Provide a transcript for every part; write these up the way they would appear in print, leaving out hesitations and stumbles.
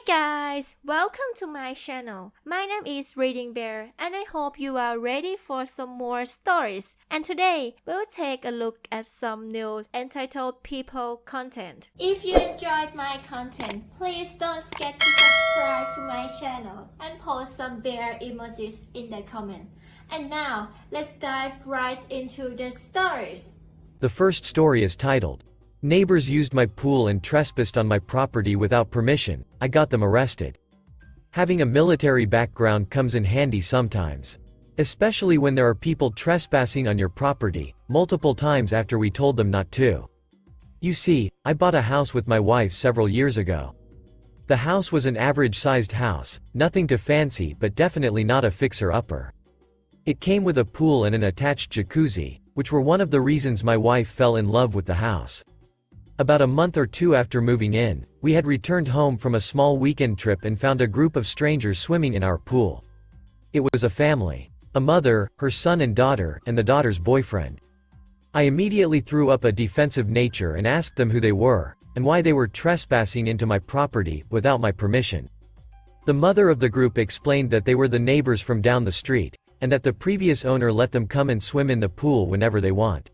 guys, welcome to my channel. My name is ReadingBear and I hope you are ready for some more stories. And today, we'll take a look at some new entitled people content. If you enjoyed my content, please don't forget to subscribe to my channel and post some bear emojis in the comment. And now, let's dive right into the stories. The first story is titled, "Neighbors used my pool and trespassed on my property without permission, I got them arrested." Having a military background comes in handy sometimes. Especially when there are people trespassing on your property, multiple times after we told them not to. You see, I bought a house with my wife several years ago. The house was an average-sized house, nothing too fancy but definitely not a fixer-upper. It came with a pool and an attached jacuzzi, which were one of the reasons my wife fell in love with the house. About a month or two after moving in, we had returned home from a small weekend trip and found a group of strangers swimming in our pool. It was a family. A mother, her son and daughter, and the daughter's boyfriend. I immediately threw up a defensive nature and asked them who they were, and why they were trespassing into my property, without my permission. The mother of the group explained that they were the neighbors from down the street, and that the previous owner let them come and swim in the pool whenever they want.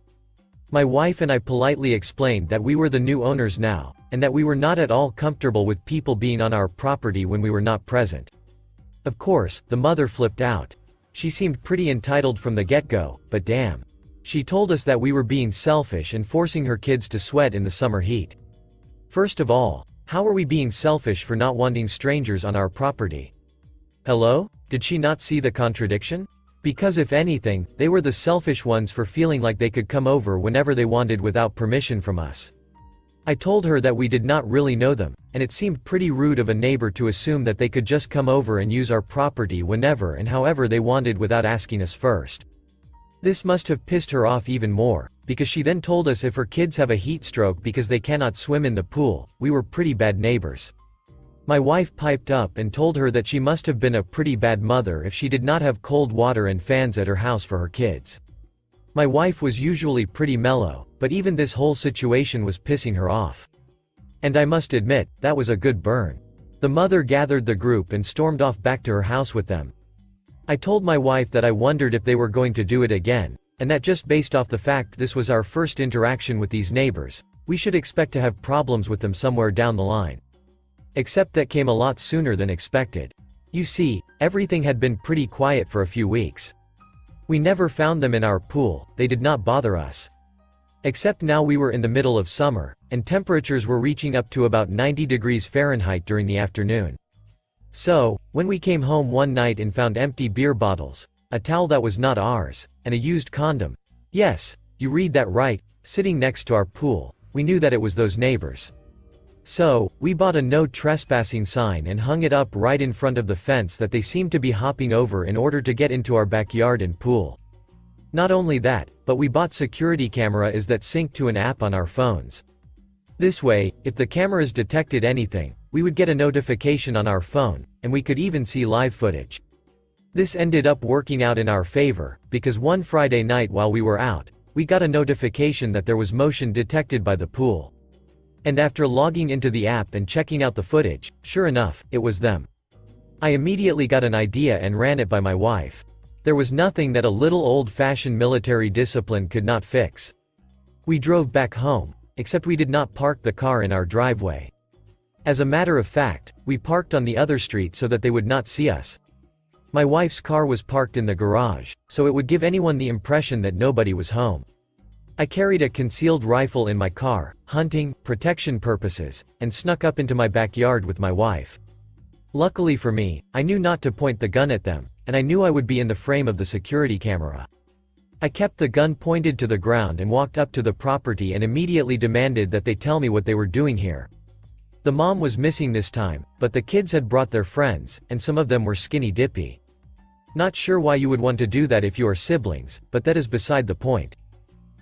My wife and I politely explained that we were the new owners now, and that we were not at all comfortable with people being on our property when we were not present. Of course, the mother flipped out. She seemed pretty entitled from the get-go, but damn. She told us that we were being selfish and forcing her kids to sweat in the summer heat. First of all, how are we being selfish for not wanting strangers on our property? Hello? Did she not see the contradiction? Because if anything, they were the selfish ones for feeling like they could come over whenever they wanted without permission from us. I told her that we did not really know them, and it seemed pretty rude of a neighbor to assume that they could just come over and use our property whenever and however they wanted without asking us first. This must have pissed her off even more, because she then told us if her kids have a heat stroke because they cannot swim in the pool, we were pretty bad neighbors. My wife piped up and told her that she must have been a pretty bad mother if she did not have cold water and fans at her house for her kids. My wife was usually pretty mellow, but even this whole situation was pissing her off. And I must admit, that was a good burn. The mother gathered the group and stormed off back to her house with them. I told my wife that I wondered if they were going to do it again, and that just based off the fact this was our first interaction with these neighbors, we should expect to have problems with them somewhere down the line. Except that came a lot sooner than expected. You see, everything had been pretty quiet for a few weeks. We never found them in our pool, they did not bother us. Except now we were in the middle of summer, and temperatures were reaching up to about 90 degrees Fahrenheit during the afternoon. So, when we came home one night and found empty beer bottles, a towel that was not ours, and a used condom, yes, you read that right, sitting next to our pool, we knew that it was those neighbors. So, we bought a no trespassing sign and hung it up right in front of the fence that they seemed to be hopping over in order to get into our backyard and pool. Not only that, but we bought security cameras that sync to an app on our phones. This way, if the cameras detected anything, we would get a notification on our phone, and we could even see live footage. This ended up working out in our favor, because one Friday night while we were out, we got a notification that there was motion detected by the pool. And after logging into the app and checking out the footage, sure enough, it was them. I immediately got an idea and ran it by my wife. There was nothing that a little old-fashioned military discipline could not fix. We drove back home, except we did not park the car in our driveway. As a matter of fact, we parked on the other street so that they would not see us. My wife's car was parked in the garage, so it would give anyone the impression that nobody was home. I carried a concealed rifle in my car, hunting, protection purposes, and snuck up into my backyard with my wife. Luckily for me, I knew not to point the gun at them, and I knew I would be in the frame of the security camera. I kept the gun pointed to the ground and walked up to the property and immediately demanded that they tell me what they were doing here. The mom was missing this time, but the kids had brought their friends, and some of them were skinny dippy. Not sure why you would want to do that if you are siblings, but that is beside the point.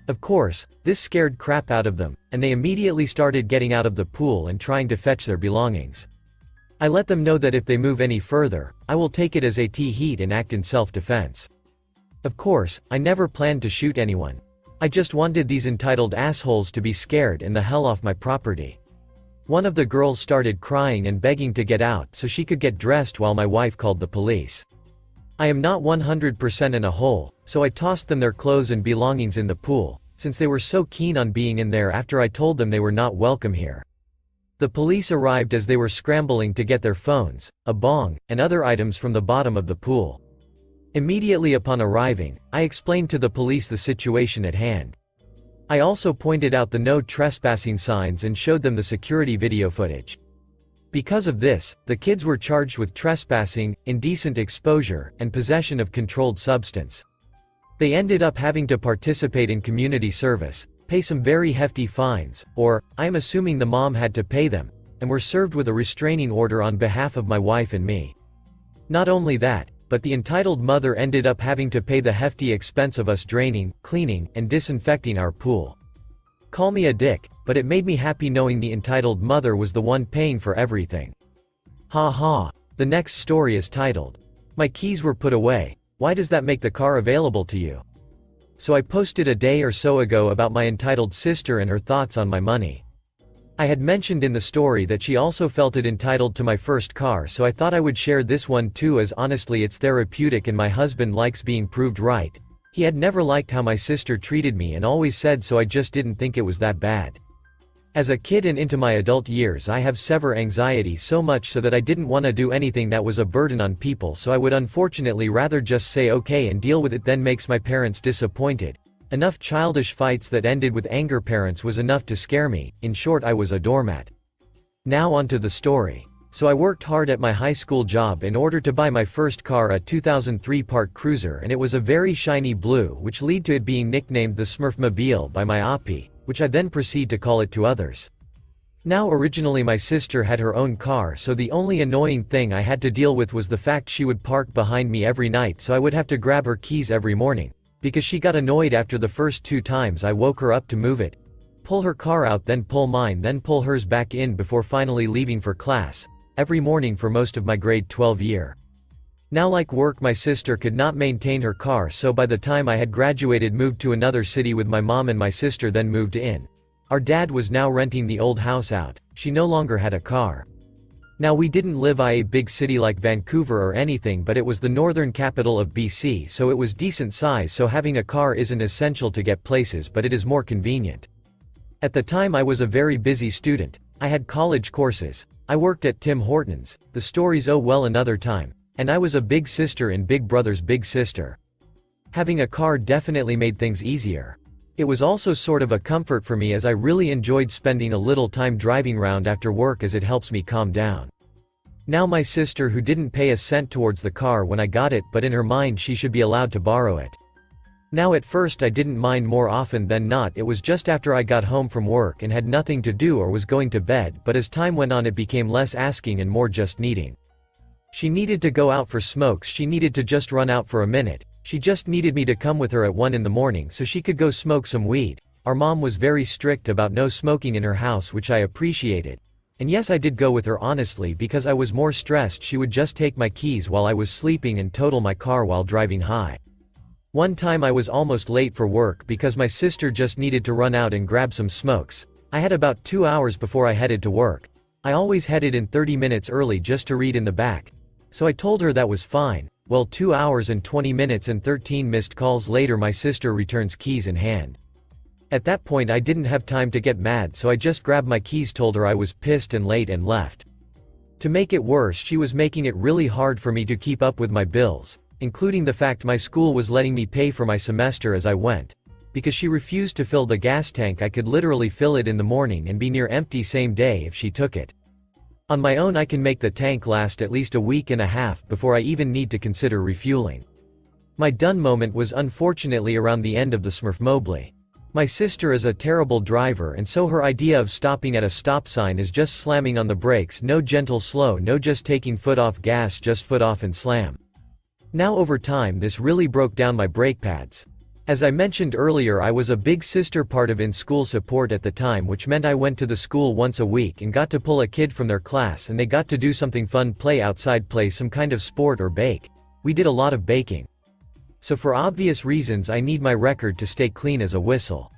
Of course, this scared crap out of them, and they immediately started getting out of the pool and trying to fetch their belongings. I let them know that if they move any further, I will take it as heat and act in self-defense. Of course, I never planned to shoot anyone. I just wanted these entitled assholes to be scared and the hell off my property. One of the girls started crying and begging to get out so she could get dressed while my wife called the police. I am not 100% in a hole, so I tossed them their clothes and belongings in the pool, since they were so keen on being in there after I told them they were not welcome here. The police arrived as they were scrambling to get their phones, a bong, and other items from the bottom of the pool. Immediately upon arriving, I explained to the police the situation at hand. I also pointed out the no trespassing signs and showed them the security video footage. Because of this, the kids were charged with trespassing, indecent exposure, and possession of controlled substance. They ended up having to participate in community service, pay some very hefty fines, or, I am assuming the mom had to pay them, and were served with a restraining order on behalf of my wife and me. Not only that, but the entitled mother ended up having to pay the hefty expense of us draining, cleaning, and disinfecting our pool. Call me a dick, but it made me happy knowing the entitled mother was the one paying for everything. Ha ha. The next story is titled, "My keys were put away, why does that make the car available to you?" So I posted a day or so ago about my entitled sister and her thoughts on my money. I had mentioned in the story that she also felt it entitled to my first car, so I thought I would share this one too, as honestly it's therapeutic and my husband likes being proved right. He had never liked how my sister treated me and always said so, I just didn't think it was that bad. As a kid and into my adult years I have severe anxiety, so much so that I didn't want to do anything that was a burden on people, so I would unfortunately rather just say okay and deal with it than makes my parents disappointed. Enough childish fights that ended with anger parents was enough to scare me. In short, I was a doormat. Now onto the story. So I worked hard at my high school job in order to buy my first car, a 2003 Park Cruiser, and it was a very shiny blue, which led to it being nicknamed the Smurfmobile by my oppie, which I then proceed to call it to others. Now originally my sister had her own car, so the only annoying thing I had to deal with was the fact she would park behind me every night, so I would have to grab her keys every morning. Because she got annoyed after the first 2 times I woke her up to move it, pull her car out, then pull mine, then pull hers back in before finally leaving for class, every morning for most of my grade 12 year. Now like work, my sister could not maintain her car, so by the time I had graduated moved to another city with my mom and my sister then moved in. Our dad was now renting the old house out, she no longer had a car. Now we didn't live in a big city like Vancouver or anything, but it was the northern capital of BC, so it was decent size, so having a car isn't essential to get places, but it is more convenient. At the time I was a very busy student, I had college courses, I worked at Tim Hortons, the stories oh well another time, and I was a big sister in Big Brother's Big Sister. Having a car definitely made things easier. It was also sort of a comfort for me, as I really enjoyed spending a little time driving around after work, as it helps me calm down. Now my sister, who didn't pay a cent towards the car when I got it, but in her mind she should be allowed to borrow it. Now at first I didn't mind, more often than not it was just after I got home from work and had nothing to do or was going to bed, but as time went on it became less asking and more just needing. She needed to go out for smokes, she needed to just run out for a minute, she just needed me to come with her at 1 in the morning so she could go smoke some weed. Our mom was very strict about no smoking in her house, which I appreciated. And yes, I did go with her honestly because I was more stressed. She would just take my keys while I was sleeping and total my car while driving high. One time I was almost late for work because my sister just needed to run out and grab some smokes. I had about 2 hours before I headed to work. I always headed in 30 minutes early just to read in the back. So I told her that was fine. Well, 2 hours and 20 minutes and 13 missed calls later my sister returns keys in hand. At that point I didn't have time to get mad, so I just grabbed my keys, told her I was pissed and late, and left. To make it worse, she was making it really hard for me to keep up with my bills, including the fact my school was letting me pay for my semester as I went. Because she refused to fill the gas tank, I could literally fill it in the morning and be near empty same day if she took it. On my own I can make the tank last at least a week and a half before I even need to consider refueling. My done moment was unfortunately around the end of the Smurfmobile. My sister is a terrible driver, and so her idea of stopping at a stop sign is just slamming on the brakes, no gentle slow, no just taking foot off gas, just foot off and slam. Now over time this really broke down my brake pads. As I mentioned earlier, I was a big sister part of in-school support at the time, which meant I went to the school once a week and got to pull a kid from their class and they got to do something fun, play outside, play some kind of sport or bake. We did a lot of baking. So for obvious reasons I need my record to stay clean as a whistle.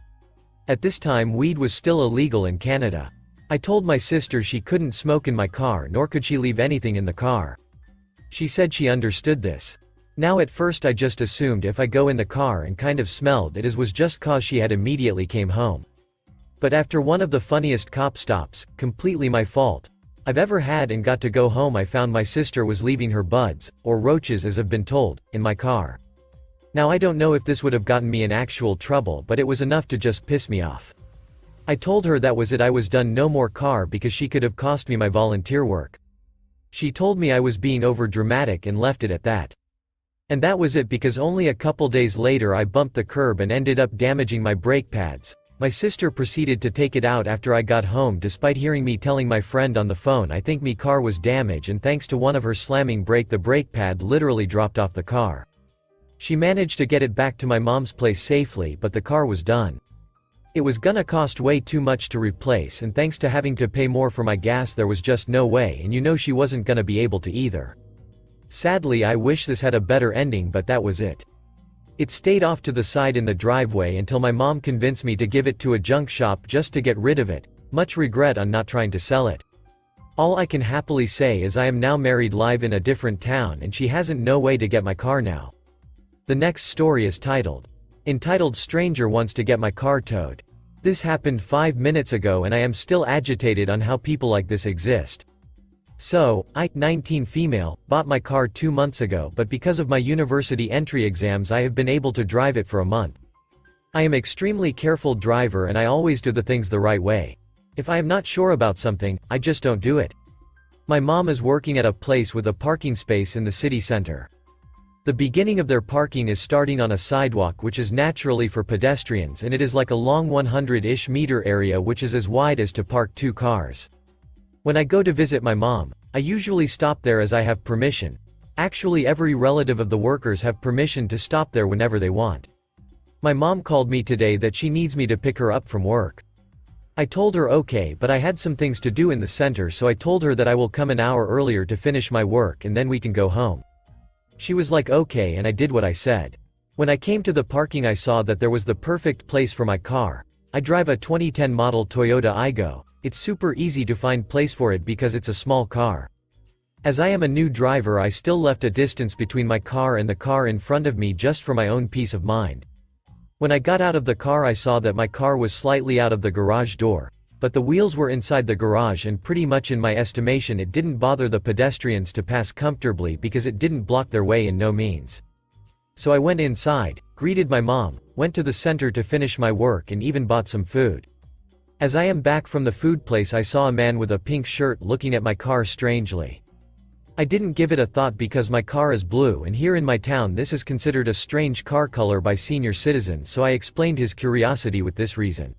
At this time weed was still illegal in Canada. I told my sister she couldn't smoke in my car nor could she leave anything in the car. She said she understood this. Now at first I just assumed if I go in the car and kind of smelled it was just cause she had immediately came home. But after one of the funniest cop stops, completely my fault, I've ever had and got to go home, I found my sister was leaving her buds, or roaches as I've been told, in my car. Now I don't know if this would have gotten me in actual trouble, but it was enough to just piss me off. I told her that was it, I was done, no more car, because she could have cost me my volunteer work. She told me I was being over dramatic and left it at that. And that was it, because only a couple days later I bumped the curb and ended up damaging my brake pads. My sister proceeded to take it out after I got home despite hearing me telling my friend on the phone I think me car was damaged, and thanks to one of her slamming brake the brake pad literally dropped off the car. She managed to get it back to my mom's place safely, but the car was done. It was gonna cost way too much to replace, and thanks to having to pay more for my gas there was just no way, and you know she wasn't gonna be able to either. Sadly I wish this had a better ending, but that was it. It stayed off to the side in the driveway until my mom convinced me to give it to a junk shop just to get rid of it. Much regret on not trying to sell it. All I can happily say is I am now married, live in a different town, and she hasn't no way to get my car now. The next story is entitled Stranger Wants to Get My Car Towed. This happened 5 minutes ago and I am still agitated on how people like this exist. So, I, 19 female, bought my car 2 months ago, but because of my university entry exams I have been able to drive it for a month. I am extremely careful driver and I always do the things the right way. If I am not sure about something, I just don't do it. My mom is working at a place with a parking space in the city center. The beginning of their parking is starting on a sidewalk which is naturally for pedestrians, and it is like a long 100-ish meter area which is as wide as to park 2 cars. When I go to visit my mom, I usually stop there as I have permission. Actually every relative of the workers have permission to stop there whenever they want. My mom called me today that she needs me to pick her up from work. I told her okay, but I had some things to do in the center, so I told her that I will come an hour earlier to finish my work and then we can go home. She was like okay, and I did what I said. When I came to the parking I saw that there was the perfect place for my car. I drive a 2010 model Toyota Aygo. It's super easy to find place for it because it's a small car. As I am a new driver I still left a distance between my car and the car in front of me just for my own peace of mind. When I got out of the car I saw that my car was slightly out of the garage door, but the wheels were inside the garage, and pretty much in my estimation it didn't bother the pedestrians to pass comfortably because it didn't block their way in no means. So I went inside, greeted my mom, went to the center to finish my work and even bought some food. As I am back from the food place I saw a man with a pink shirt looking at my car strangely. I didn't give it a thought because my car is blue and here in my town this is considered a strange car color by senior citizens, so I explained his curiosity with this reason.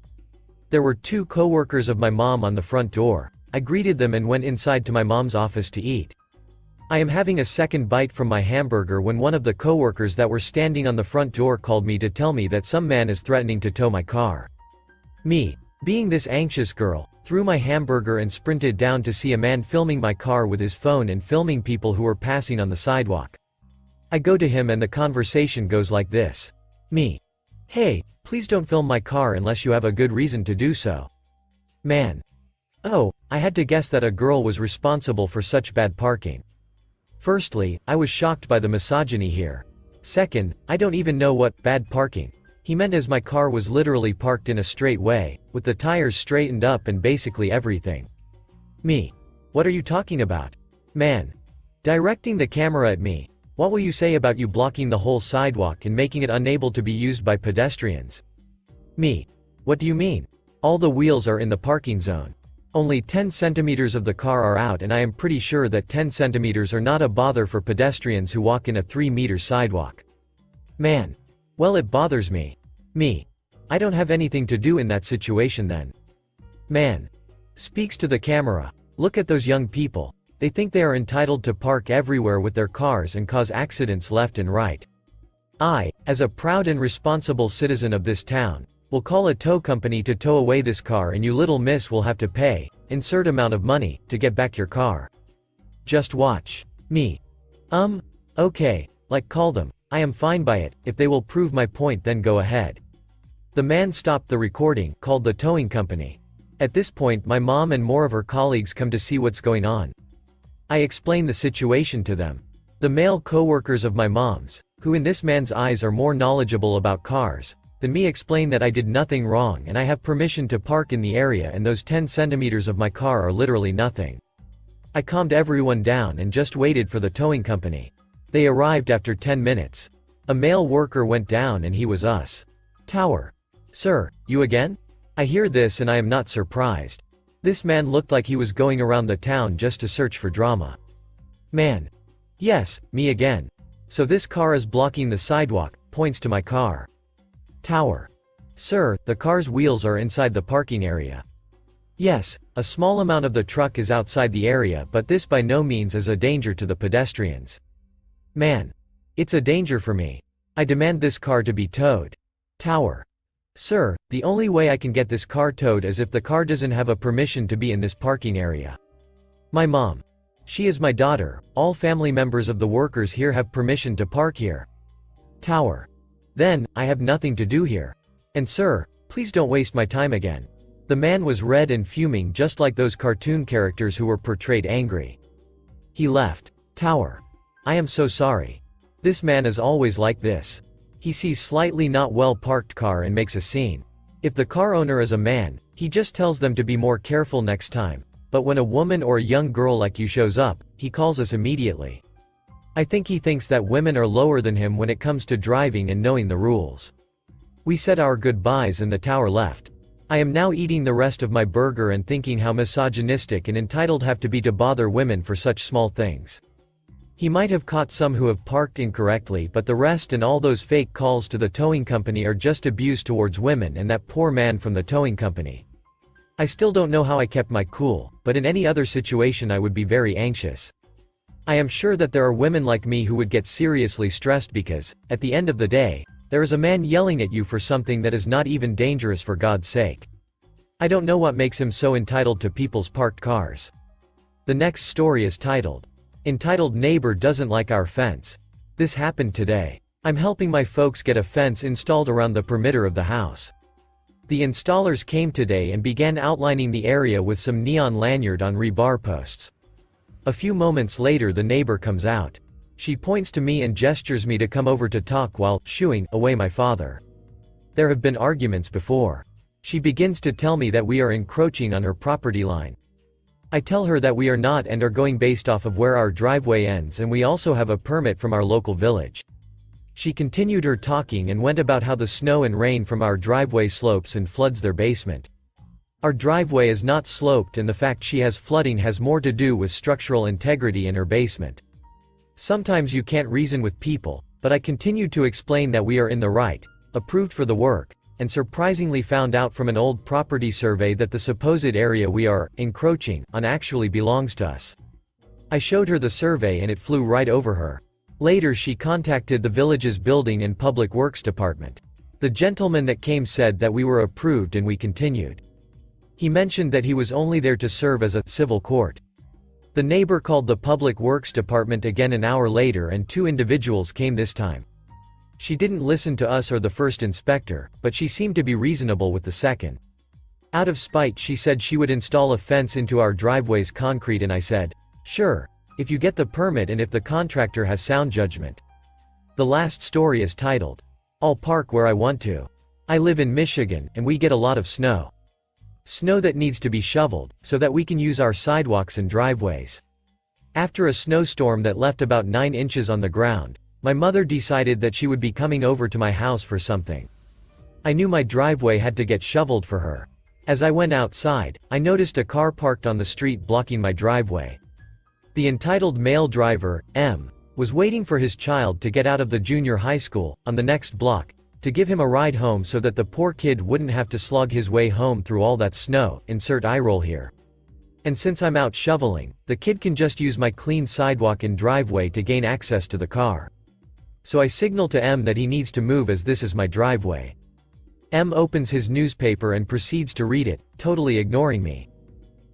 There were 2 co-workers of my mom on the front door. I greeted them and went inside to my mom's office to eat. I am having a second bite from my hamburger when one of the co-workers that were standing on the front door called me to tell me that some man is threatening to tow my car. Me, being this anxious girl, threw my hamburger and sprinted down to see a man filming my car with his phone and filming people who were passing on the sidewalk. I go to him and the conversation goes like this. Me. Hey, please don't film my car unless you have a good reason to do so. Man. Oh, I had to guess that a girl was responsible for such bad parking. Firstly, I was shocked by the misogyny here. Second, I don't even know what bad parking he meant, as my car was literally parked in a straight way, with the tires straightened up and basically everything. Me. What are you talking about? Man. Directing the camera at me. What will you say about you blocking the whole sidewalk and making it unable to be used by pedestrians? Me. What do you mean? All the wheels are in the parking zone. Only 10 centimeters of the car are out, and I am pretty sure that 10 centimeters are not a bother for pedestrians who walk in a 3-meter sidewalk. Man. Well, it bothers me. Me. I don't have anything to do in that situation then. Man. Speaks to the camera. Look at those young people. They think they are entitled to park everywhere with their cars and cause accidents left and right. I, as a proud and responsible citizen of this town, will call a tow company to tow away this car, and you little miss will have to pay, insert amount of money, to get back your car. Just watch. Me. Okay, like call them. I am fine by it. If they will prove my point then go ahead. The man stopped the recording, called the towing company. At this point my mom and more of her colleagues come to see what's going on. I explain the situation to them. The male co-workers of my mom's, who in this man's eyes are more knowledgeable about cars than me, explain that I did nothing wrong and I have permission to park in the area and those 10 centimeters of my car are literally nothing. I calmed everyone down and just waited for the towing company. They arrived after 10 minutes. A male worker went down and he was us. Tower. Sir, you again? I hear this and I am not surprised. This man looked like he was going around the town just to search for drama. Man. Yes, me again. So this car is blocking the sidewalk, points to my car. Tower. Sir, the car's wheels are inside the parking area. Yes, a small amount of the truck is outside the area, but this by no means is a danger to the pedestrians. Man. It's a danger for me. I demand this car to be towed. Tower. Sir, the only way I can get this car towed is if the car doesn't have a permission to be in this parking area. My mom. She is my daughter, all family members of the workers here have permission to park here. Tower. Then, I have nothing to do here. And sir, please don't waste my time again. The man was red and fuming just like those cartoon characters who were portrayed angry. He left. Tower. I am so sorry. This man is always like this. He sees slightly not well parked car and makes a scene. If the car owner is a man, he just tells them to be more careful next time. But when a woman or a young girl like you shows up, he calls us immediately. I think he thinks that women are lower than him when it comes to driving and knowing the rules. We said our goodbyes and the tower left. I am now eating the rest of my burger and thinking how misogynistic and entitled have to be to bother women for such small things. He might have caught some who have parked incorrectly, but the rest and all those fake calls to the towing company are just abuse towards women and that poor man from the towing company. I still don't know how I kept my cool, but in any other situation I would be very anxious. I am sure that there are women like me who would get seriously stressed because, at the end of the day, there is a man yelling at you for something that is not even dangerous, for God's sake. I don't know what makes him so entitled to people's parked cars. The next story is entitled Neighbor Doesn't Like Our Fence. This happened today. I'm helping my folks get a fence installed around the perimeter of the house. The installers came today and began outlining the area with some neon lanyard on rebar posts. A few moments later the neighbor comes out. She points to me and gestures me to come over to talk while shooing away my father. There have been arguments before. She begins to tell me that we are encroaching on her property line. I tell her that we are not and are going based off of where our driveway ends, and we also have a permit from our local village. She continued her talking and went about how the snow and rain from our driveway slopes and floods their basement. Our driveway is not sloped, and the fact she has flooding has more to do with structural integrity in her basement. Sometimes you can't reason with people, but I continued to explain that we are in the right, approved for the work, and surprisingly found out from an old property survey that the supposed area we are encroaching on actually belongs to us. I showed her the survey and it flew right over her. Later she contacted the village's building and public works department. The gentleman that came said that we were approved and we continued. He mentioned that he was only there to serve as a civil court. The neighbor called the public works department again an hour later and 2 individuals came this time. She didn't listen to us or the first inspector, but she seemed to be reasonable with the second. Out of spite she said she would install a fence into our driveway's concrete, and I said, sure, if you get the permit and if the contractor has sound judgment. The last story is titled, I'll Park Where I Want To. I live in Michigan and we get a lot of snow. Snow that needs to be shoveled, so that we can use our sidewalks and driveways. After a snowstorm that left about 9 inches on the ground, my mother decided that she would be coming over to my house for something. I knew my driveway had to get shoveled for her. As I went outside, I noticed a car parked on the street blocking my driveway. The entitled male driver, M, was waiting for his child to get out of the junior high school, on the next block, to give him a ride home so that the poor kid wouldn't have to slog his way home through all that snow, insert eye roll here. And since I'm out shoveling, the kid can just use my clean sidewalk and driveway to gain access to the car. So I signal to M that he needs to move as this is my driveway. M opens his newspaper and proceeds to read it, totally ignoring me.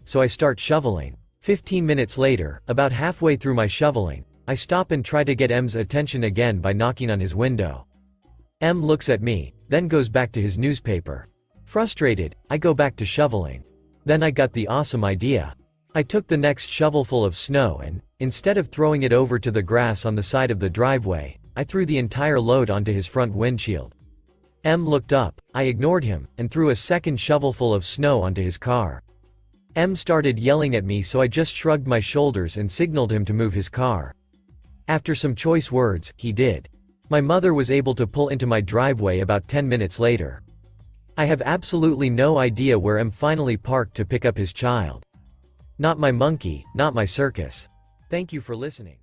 So I start shoveling. 15 minutes later, about halfway through my shoveling, I stop and try to get M's attention again by knocking on his window. M looks at me, then goes back to his newspaper. Frustrated, I go back to shoveling. Then I got the awesome idea. I took the next shovelful of snow and, instead of throwing it over to the grass on the side of the driveway, I threw the entire load onto his front windshield. M looked up, I ignored him, and threw a second shovelful of snow onto his car. M started yelling at me, so I just shrugged my shoulders and signaled him to move his car. After some choice words, he did. My mother was able to pull into my driveway about 10 minutes later. I have absolutely no idea where M finally parked to pick up his child. Not my monkey, not my circus. Thank you for listening.